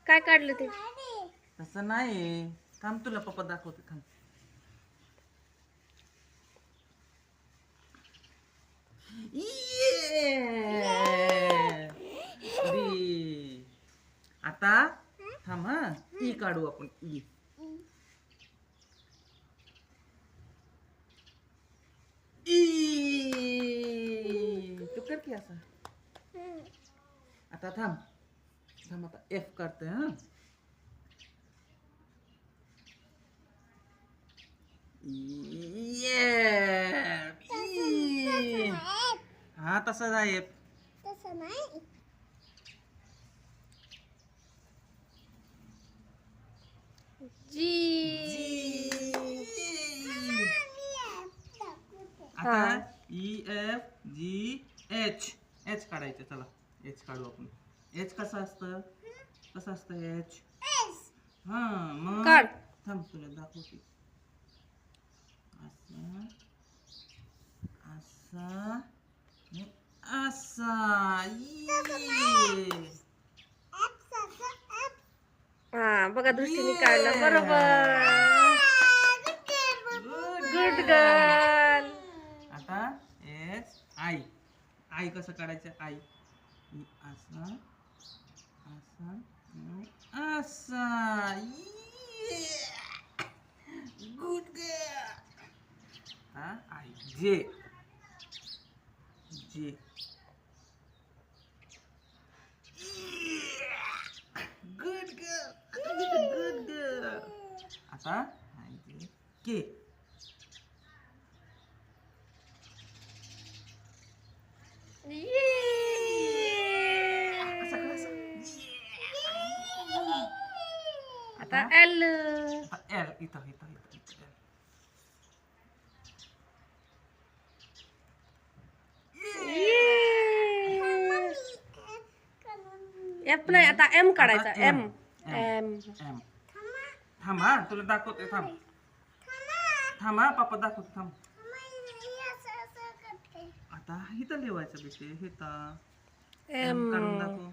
काय काढलं ते? तसं नाही. थांब तुला पप्पा दाखवते थांब. दी. आता थांब हा. ई काढू आपण ई. तू कर की असा. आता थांब. थांब आता एफ काढते हा. हा तसाच आहे एफ. जी. आता E F G H. H काढायचं. चला एच काढू आपण. एच कसं असतं? कसं असतं एच? हा मग काढ. थांब तुला दाखवते. असा असा असा. हा बघा दृष्टीने काढलं बरोबर. Good girl. आता एच आई. आई कसं काढायचं? आई असा असा असा. Good girl. हा आई जे जे. Good girl. Good girl. आता आई के. आता एल. आता एल इथं इथं इथं इथं. एफ नाही आता एम काढायचा. आता एम एम एम. एम. थांब हा तुला दाखवते. थांब थांब हा पप्पा दाखवते. थांब. आता इथं लिवायचं बेटे. इथं एम काढून दाखव.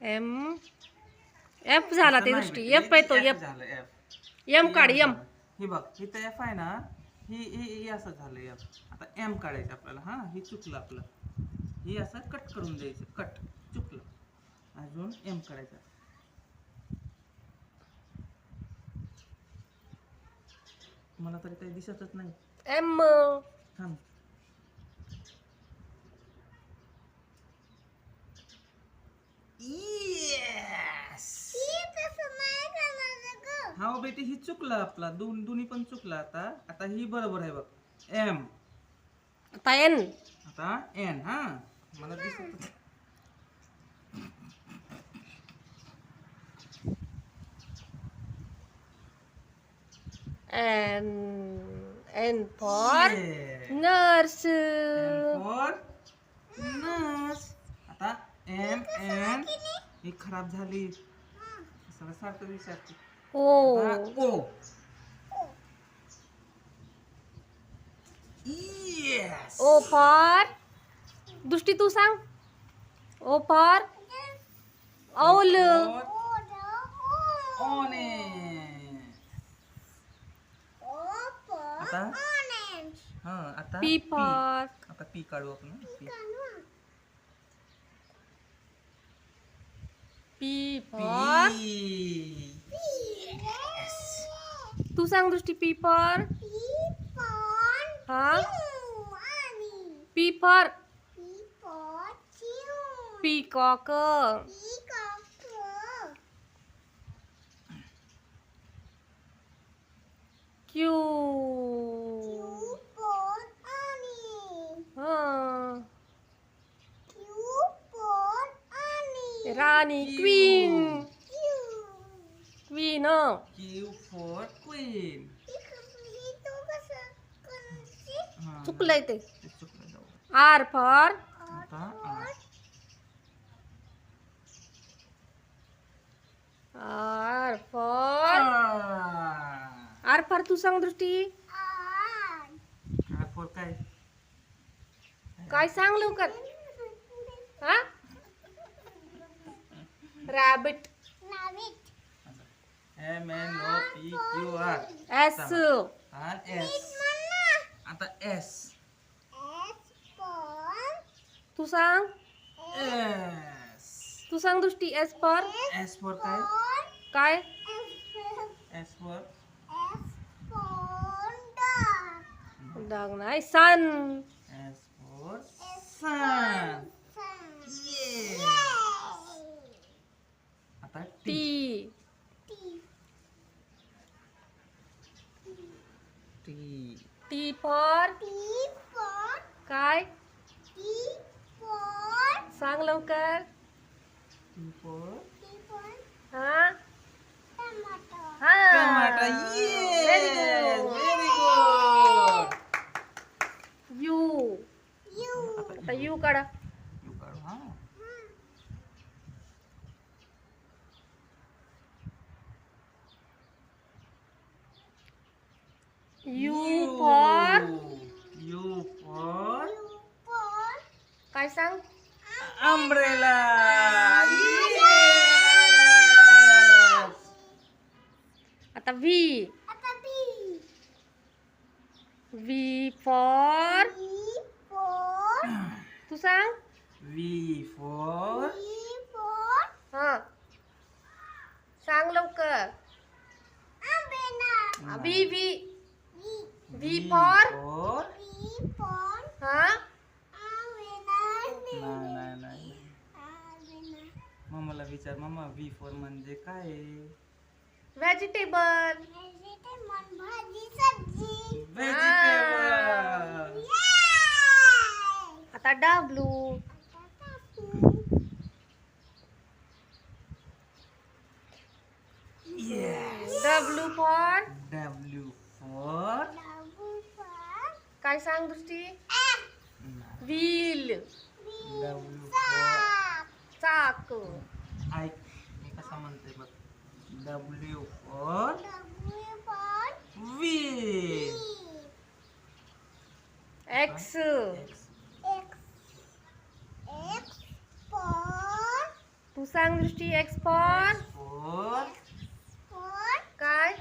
एम एफ झाला ते दृष्टी. एफ आहे तो. एफ झालं एफ. एम काढ. एम. ही बघ इथं एफ आहे ना. ही असं झालं एफ. आता एम काढायचं आपल्याला. हा ही चुकलं आपलं. ही असं कट करून द्यायचं. कट चुकलं. अजून एम काढायचं. मला तरी काही दिसतच नाही. एम. थांब. हा बेटी ही चुकलं आपला. दोन्ही पण चुकलं. आता आता ही बरोबर आहे बघ. एम. आता एन. आता एन. हा मला दिसत. N. N for nurse. For nurse. आता एम एन. ही खराब झाली. सारखं विचारते. ओ. ओ. Yes. ओ फॉर दृष्टी तू सांग. ओ फॉर औल. आता हा आता पी फॉर. आता पी काढू आपण. P for. तू सांग दृष्टी. P for. हा पी फॉर पीकॉक. क्यू. राणी. Queen. Queen. Q for queen. चुकलंय ते. चुकलं जाऊ. R for. आता आर फॉर. आर फॉर तू सांग दृष्टी. आर फॉर काय? काय सांग लवकर. हा रॅबिट. MNOPQR. एस हा एस. आता एस. तू सांग. एस. तू सांग दृष्टी. एस फॉर एस फॉर काय? काय? एस फॉर डाग नाही. Sun. S for sun. Yes. आता T. T. T. T for काय? सांग लवकर. टी फॉर हा हा. टमाटा. Very yes. good. Very good. U. आता यू काढा. यू काढू हा. यू फॉर यू फॉर काय सांग. अम्ब्रेला. आता व्ही. व्ही फॉर तू सांग. व्ही फॉर हा सांग लवकर. व्ही व्ही व्ही फॉर हा नाही. मम्माला विचार, मम्मा व्ही फॉर म्हणजे काय? व्हेजिटेबल. व्हेजिटेबल. आता W. Yes. W for W for काय सांग दृष्टी. व्हील. डब्ल्यू फॉर चाक. ऐक मी कसा म्हणते बघ. W for wheel. एक्स. तू सांग दृष्टी. एक्स फॉर फॉर काय?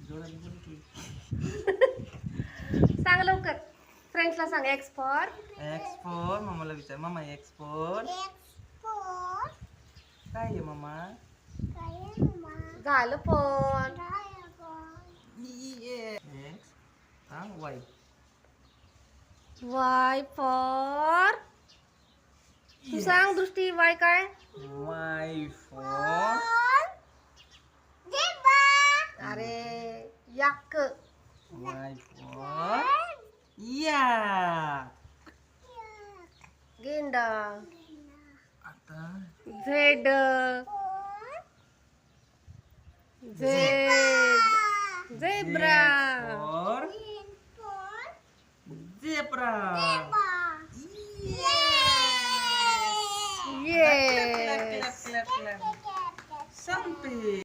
जोरात बोल की. सांग लवकर. फ्रेंड्सला सांग. एक्स फॉर एक्स फॉर मम्माला विचार, मम्मा एक्स फॉर काय आहे मम्मा? झालं पण. एक्स सांग. वाय. वाय फॉर तू सांग दृष्टी. वाय काय? वाय फॉर अरे याक. वाय फॉर या. गेंडा. आता Z. Z zebra. For zebra. ये संपे.